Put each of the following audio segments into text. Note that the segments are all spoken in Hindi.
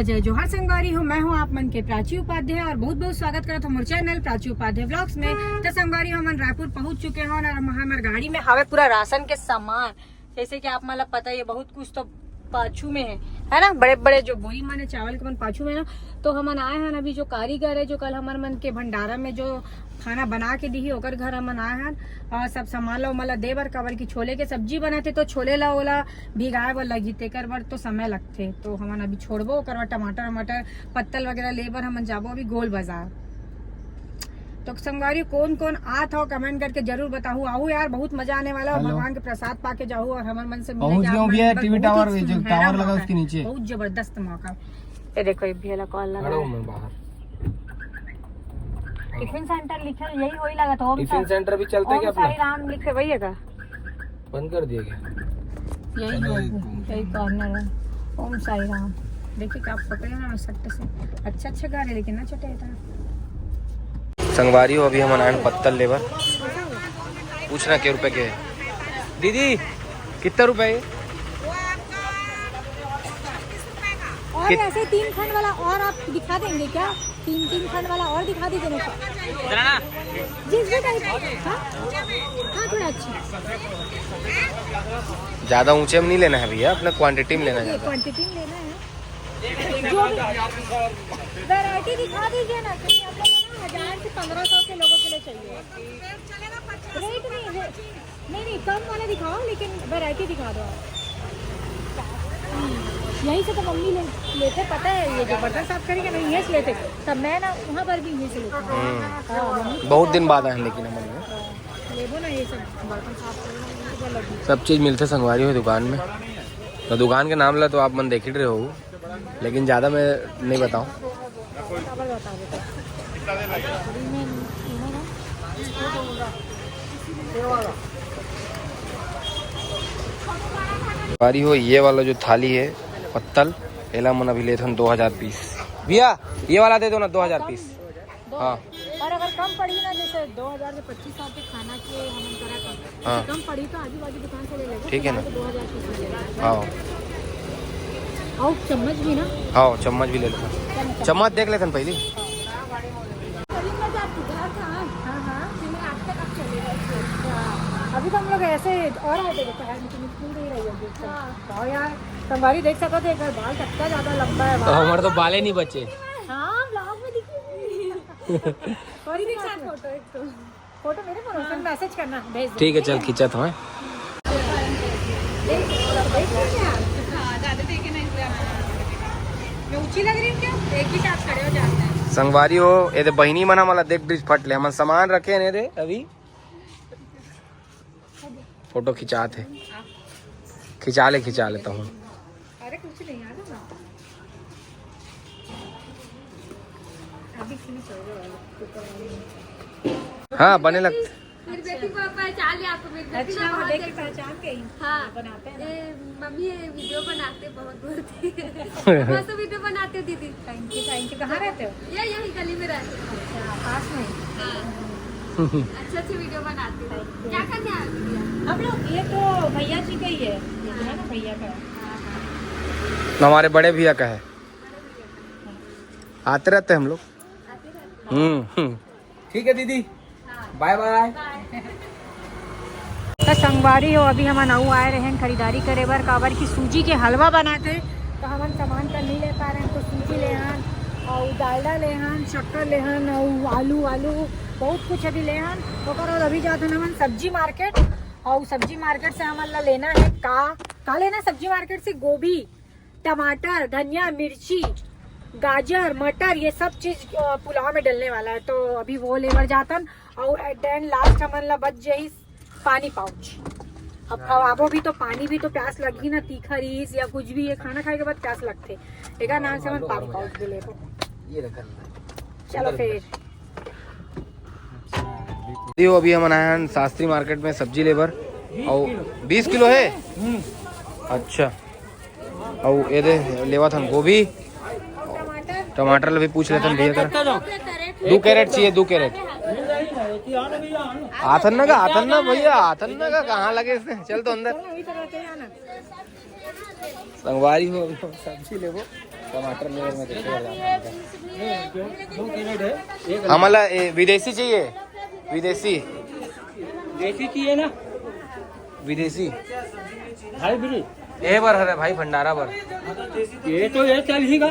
जय जोहार संगवारी हूँ, मैं हूँ आप मन के प्राची उपाध्याय और बहुत बहुत स्वागत करत हमारे चैनल प्राची उपाध्याय व्लॉग्स में। तो संगवारी हम रायपुर पहुँच चुके हैं और हमारे गाड़ी में हवे पूरा राशन के सामान। जैसे कि आप मतलब पता है बहुत कुछ तो पाछू में है ना, बड़े बड़े जो बोरी माने चावल के मन पाछू में ना। तो हमन आए हैं अभी जो कारीगर है जो कल हमारे मन के भंडारा में जो खाना बना के दी ओकर घर हमन आए हैं और सब सामान ला उमला दे बर काबर की छोले के सब्जी बनाते तो छोले ला ओला भिगाए बर लगी तेकर बर तो समय लगते। तो हमन अभी छोड़बो ओकर टमाटर वमाटर पत्तल वगैरह ले बर हमन जाबो अभी गोल बाजार। तो संगवारी कौन कौन आत हो कमेंट करके जरूर बताओ। आओ यार बहुत मजा आने वाला है, भगवान के प्रसाद पाके जाओ और हमारे मन से मिले टीवी टावर जो टावर लगा उसके नीचे बहुत जबरदस्त मौका। ये देखो ये भी कॉल लगा टिफिन सेंटर लिखे यही वही लगा था। टिफिन सेंटर भी चलता है क्या अपना? साई राम लिखे वही है का बंद कर दिया क्या? यही कॉर्नर है ओम साई राम। देखिए क्या फोटो है ना सकते से अच्छा गा रहे लेकिन ना छोटे संगवारी हो अभी हम आए पत्तल लेबर पूछना क्या रुपए के दीदी कितना रुपए? और ऐसे 3 खंड वाला और आप दिखा देंगे क्या? 3 खंड वाला और दिखा दीजिए ना जिस भी टाइप। हाँ थोड़ा अच्छा ज्यादा ऊंचे में नहीं लेना है भैया, अपने क्वांटिटी में लेना है। क्वांटिटी में लेना है जो वैरायटी दिखा दीजिए ना क्योंकि हम लोग 1000 से 1500 के लोगों के लिए चाहिए। रेट नहीं कम वाला दिखाओ लेकिन वैरायटी दिखा दो। यहीं से तो मम्मी लेते पता है ये जो बर्तन साफ करेंगे ना यहीं से लेते तब मैं ना वहाँ पर भी यहीं से लेते। बहुत दिन बाद आए लेकिन हम लेबो ना ये सब बर्तन साफ करेंगे सब चीज मिलते संगवारी हो दुकान में। तो दुकान के नाम ला तो आप मन देख ही रहे हो लेकिन ज्यादा मैं नहीं बताऊं। बारी हो ये वाला जो थाली है पत्तल एला मन अभी लेते 2000 पीस। भैया ये वाला दे दो ना 2000 पीस। हाँ और अगर कम पड़ी ना जैसे 2000 से 2500 के खाना के हम करा हाँ कम पड़ी तो आजू बाजू दुकान से ले लेंगे। ठीक है ना? 2000 पीस हाँ और चम्मच भी ना। हाँ चम्मच भी ले लेते चम्मच देख लेते पहले। अभी तो हम लोग ऐसे और आते हैं यार संगवारी देख सकते थे एक बार बाल कितना ज्यादा लंबा है। तो हमारे तो बाले नहीं बचे। हाँ ब्लॉग में दिखे और एक साथ फोटो एक तो फोटो मेरे फोन में मैसेज करना भेज दो। ठीक है चल खींचा था मैं। ऊंची लग रही है क्या? एक ही साथ खड़े हो जाते हैं संगवारी हो ये दे बहिनी मना वाला देख डिश फट ले हम सामान रखे ने रे अभी फोटो खिंचाते खिंचा लेता हूँ। अरे कुछ नहीं यार अभी हाँ बने लगते मेरी बेटी को पहचान लिया आपको। मेरी बेटी अच्छा बहुत देख के पहचान के ही हाँ बनाते हैं ये मम्मी ये वीडियो बनाते बहुत बोलती मस्त वीडियो बनाते हो दीदी। Thank you. कहाँ रहते हो? ये यही गली में रहते हो। अच्छा पास में अच्छे वीडियो बनाते हो। क्या करने आए हो? हम लोग ये तो भैया जी का ही है ना भैया का हमारे बड़े भैया का है आते रहते हम लोग। ठीक है दीदी बाय बाय। तो संगवारी हो अभी हम नऊ आए रहे हैं खरीदारी करे बर काबर की सूजी के हलवा बनाते तो हम सामान का नहीं ले पा रहे हैं। तो सूजी ले हन और डालडा ले हन शक्कर ले हन और आलू बहुत कुछ अभी ले हन। और अभी जाते हैं हम सब्जी मार्केट और सब्जी मार्केट से हमारा लेना है का लेना सब्जी मार्केट से गोभी टमाटर धनिया मिर्ची गाजर मटर ये सब चीज पुलाव में डलने वाला है। तो अभी वो लेकर जातन और एट द एंड लास्ट हमारा बच जाए पानी पाउच। अब खवाबो भी तो पानी भी तो प्यास लगी ना तीखा रीस या कुछ भी ये खाना खाने के बाद प्यास लगते एक नाम से हम पानी पाउच भी ले। चलो फिर अभी हम आए हैं शास्त्री मार्केट में सब्जी लेबर और 20 किलो है। अच्छा और ये दे लेवा था गोभी टमाटर भी पूछ लेते भैया का 2 कैरेट चाहिए 2 कैरेट। आथन ना भैया आथन का कहाँ लगे इसने चल तो अंदर संगवारी हो सब्जी ले वो टमाटर लेवर में देखते दो कैरेट है एक हमारा विदेशी चाहिए, विदेशी देसी चाहिए ना विदेशी हाइब्रिड ये बार है भाई भंडारा पर। ये तो ये चल ही गा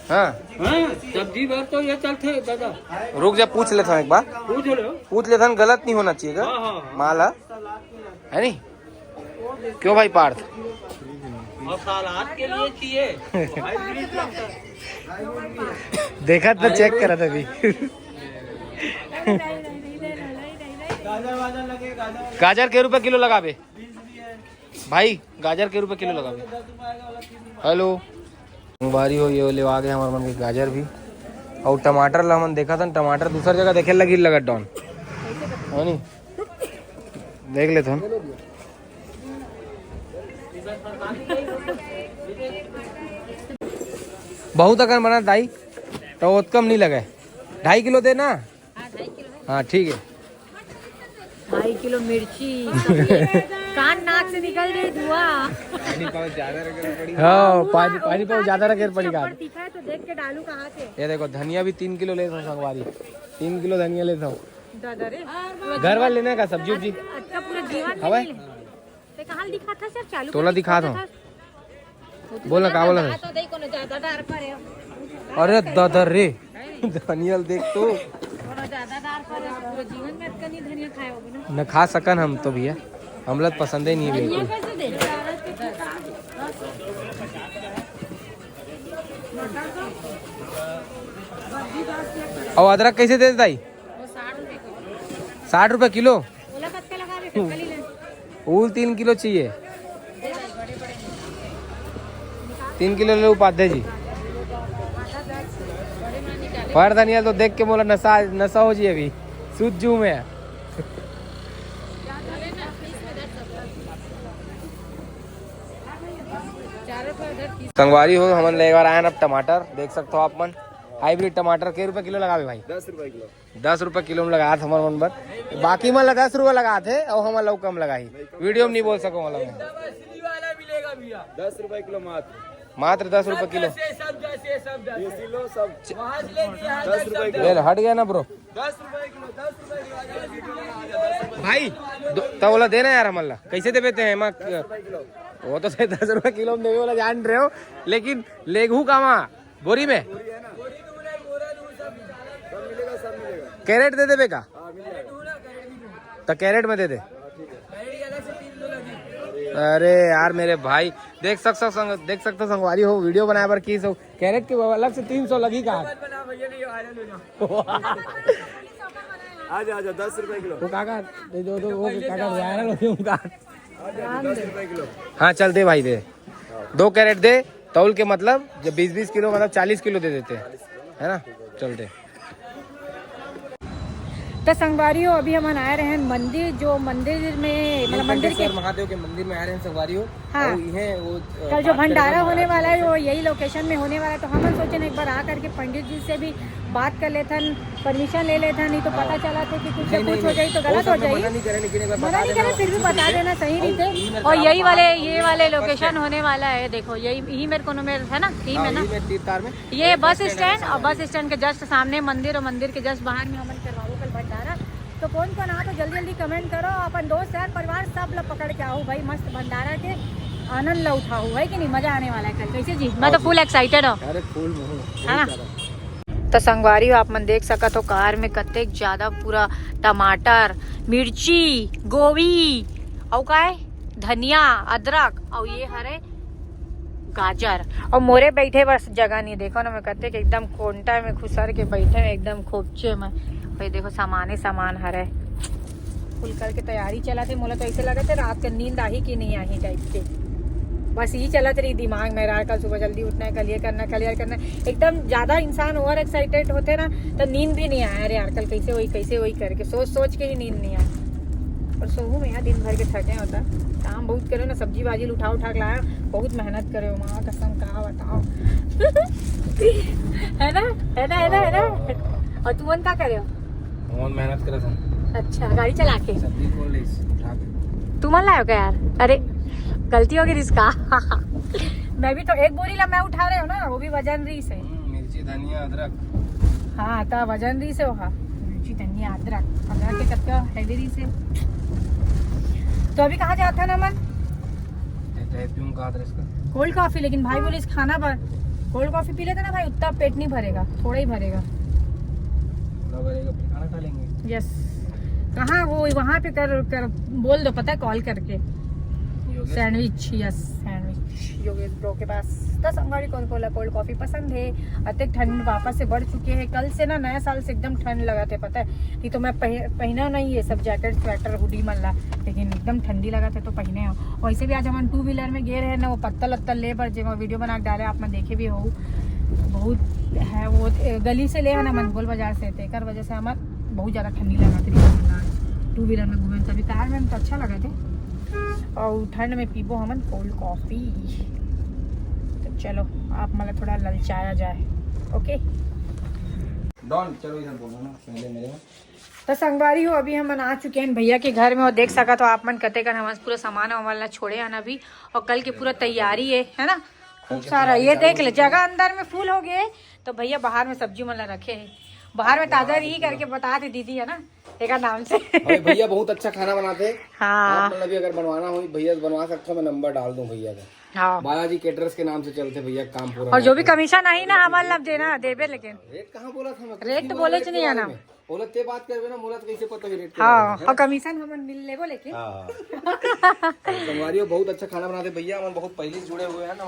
हाँ हाँ सब्जी बार तो ये चलते दादा रुक जा, पूछ लेता हूँ एक बार, पूछ लो पूछ लेता हूँ, गलत नहीं होना चाहिए हाँ, हाँ। माल है नहीं। क्यों भाई पार्थ? और सलाद के लिए चाहिए हाइब्रिड लगता है। देखा तो चेक करा था अभी। गाजर के रुपए किलो लगा बे भाई, गाजर के रुपए किलो लगा बे। हेलो बारी हो ये ले आ गए हमारे मन के गाजर भी और टमाटर ला हमन देखा था, टमाटर दूसर जगह देखे लगी लगा डाउन है नी, देख लेते हम। बहुत अगर बना दाई तो वो कम नहीं लगे, 2.5 किलो देना। हाँ ठीक है। 2.5 किलो मिर्ची कान नाक से निकल गई धुआं। हाँ पानी पाव ज्यादा रखे पड़ेगा। तीखा है तो देख के डालू कहाँ से। ये देखो धनिया भी 3 किलो लेता हूँ संगवारी, 3 किलो धनिया लेता हूँ। दादा रे घर वाले लेने का सब्जी उब्जी अच्छा पूरा जीवन में हवाई नहीं। ते कहाँ दिखा था सर चालू तोला दिखा दो, बोला का बोला। तो देखो ना ज्यादा दार पर है, अरे दादा रे धनिया देख तो थोड़ा ज्यादा दार पर है। पूरे जीवन में इतना नहीं धनिया खाए होगे ना। न खा सकन हम तो भैया, हमला तो पसंद ही नहीं है धनिया बिल्कुल। कैसे दे? और अदरक कैसे दे देता? वो 60 रुपए को। 60 रुपए किलो। ओला कत्ते लगा दे कली ले। फूल 3 किलो चाहिए, 3 किलो ले उपाध्याय जी। पर धनिया तो देख के बोला नशा हो जी, अभी सूझ जू में। संगवारी हो हमन ले बार आए अब टमाटर देख सकते हो आप मन, हाइब्रिड टमाटर के रुपए किलो लगावे भाई? 10 रुपए किलो। 10 रुपए किलो में लगा हमारे मन पर, बाकी में 10 रुपए लगा थे और हम लोग कम लगाई, वीडियो में नहीं बोल सको मतलब मैं। 10 रुपए किलो मात्र 10 रुपए किलो। सब 10 रुपए ले हट गया ना ब्रो 10 रुपए किलो भाई, तो बोला देना यार हमला कैसे दे देते हैं माँ? वो तो 10 रुपए किलो में देवे वाला जान रहे हो, लेकिन लेगू कामा बोरी में कैरेट दे देवे का, तो कैरेट में दे दे। अरे यार मेरे भाई देख सकते संगवारी हो, वीडियो बनाए पर की सो कैरेट के अलग से 300 लगी का। आजा 10 रुपए किलो वो काका दे दो, वो काका वायरल हो गया उनका। 10 रुपए किलो हाँ चल दे भाई, दे 2 कैरेट दे तौल के, मतलब जब 20-20 किलो मतलब 40 किलो दे देते हैं, है ना? चल दे। तो संगवारी हो अभी हम आए रहे हैं मंदिर, जो मंदिर में मतलब मंदिर के महादेव के मंदिर में आए रहे हैं संगवारी हो। हाँ। और ये वो कल जो भंडारा होने वाला है वो यही लोकेशन में होने वाला है, तो हम सोचे एक बार आ करके पंडित जी से भी बात कर लेते, परमिशन ले लेते, नहीं तो पता चला था कि कुछ से कुछ हो जाए तो गलत हो जाए। मना नहीं करे, लेकिन एक बार मना नहीं करे, फिर भी बता देना सही रीते। और यही वाले लोकेशन होने वाला है, देखो यही मेरे को में है ना, यही में ना, तीर में ये बस स्टैंड, और बस स्टैंड के जस्ट सामने मंदिर, और मंदिर के जस्ट बाहर में हम करवाओ कल भंडारा। तो कौन आ तो जल्दी कमेंट करो, अपन दोस्त यार परिवार सब लोग पकड़ के आओ भाई, मस्त भंडारा के आनंद लो उठाओ, है कि नहीं? मजा आने वाला है कल। कैसे जी? मैं तो फुल एक्साइटेड हूँ, अरे फूल है ना? तो संगवारी हो आप मन देख सका तो कार में कत्ते ज्यादा पूरा टमाटर, मिर्ची, गोभी और का है धनिया, अदरक और ये हरे गाजर, और मोरे बैठे बस जगह नहीं, देखो ना मैं कत्ते के एकदम कोंटा में खुसर के बैठे एकदम खोपचे में। भाई देखो सामान हरे फुल करके तैयारी चला थे, मोला तो ऐसे लगा थे रात का नींद आही कि नहीं आही टाइप के, बस यही चलत रही दिमाग में यार, कल सुबह जल्दी उठना है, कल ये करना, कल यार करना। एकदम ज्यादा इंसान ओवर एक्साइटेड होते ना तो नींद भी नहीं आया यार, कल कैसे वही करके सोच के ही नींद नहीं आया। और सोहू में यार दिन भर के थके होता, काम बहुत करे ना, सब्जी बाजी उठा के लाया, बहुत मेहनत करे माँ कसम, कहा बताओ। है ना। और तुम क्या करे हो? मेहनत करे सन। अच्छा गाड़ी चला के तुम लायो क्या यार? अरे गलती होगी इसका। मैं भी तो एक बोरी ला मैं उठा रहे हो ना, वो भी वजन री से। मिर्ची धनिया अदरक। हाँ तो वजन री से होगा, मिर्ची धनिया अदरक के कत्ता हैवी री से। तो अभी कहाँ जाता ना मन? पीऊँ का अदरक का कोल्ड कॉफी, लेकिन भाई बोले इस खाना पर कोल्ड कॉफी पी लेते ना भाई, उतना पेट नहीं भरेगा, थोड़ा ही भरेगा। थोड़ा भरेगा फिर खाना खा लेंगे। यस। कहाँ वो वहाँ पे कर बोल दो, पता है कॉल करके। Sandwich, yes sandwich Yogesh bro के पास। तो संगवारी कौन कोला कोल्ड कॉफी पसंद है। अत्यधिक ठंड वापस से बढ़ चुके हैं, कल से ना नया साल से एकदम ठंड लगा थे, पता है नहीं तो मैं पहना नहीं ये सब जैकेट स्वेटर हुडी मल्ला, लेकिन एकदम ठंडी लगा थे तो पहने हो। वैसे भी आज हम 2 व्हीलर में गए रहे ना, वो पत्तल अत्तल ले पर जो वीडियो बना के डाले, आप मैं देखे भी हो बहुत है वो गली से ले ना मंगोल बाजार से, तेकर वजह से हमार बहुत ज़्यादा ठंडी लगा थी। 2 व्हीलर में घूमे तभी कार में तो अच्छा लगा थे, और ठंड में पीबो हमन कोल्ड कॉफी। तो चलो आप मतलब थोड़ा ललचाया जाए। ओके डॉन चलो इधर बोलो ना पहले मेरे में। तो संगवारी हो अभी हम आ चुके हैं भैया के घर में, और देख सका तो आप मन कते कर हम पूरा सामान वामान छोड़े आना अभी, और कल की पूरा तैयारी है ना, खूब सारा। ये देख ले जगह अंदर में फूल हो गए, तो भैया बाहर में सब्जी मन रखे है, बाहर में ताजा रही करके बता दे दीदी है ना एक नाम से। अरे भैया बहुत अच्छा खाना बनाते हैं। हाँ आप मतलब भी अगर बनवाना हो भैया से बनवा सकते हो, मैं नंबर डाल दूं भैया का। हाँ, बालाजी केटरर्स के नाम से चलते भैया, काम पूरा। और जो भी कमीशन आई ना हमारे लब देना देबे, लेकिन रेट कहाँ बोला था मैं? रेट तो बोले नहीं आना। बोलत ते बात करबे ना, बोलत कैसे पता है रेट? हाँ, और कमीशन हम मिल लेबो, लेकिन हाँ संगवारी हो बहुत अच्छा खाना बनाते भैया, हम बहुत पहले से जुड़े हुए हैं ना।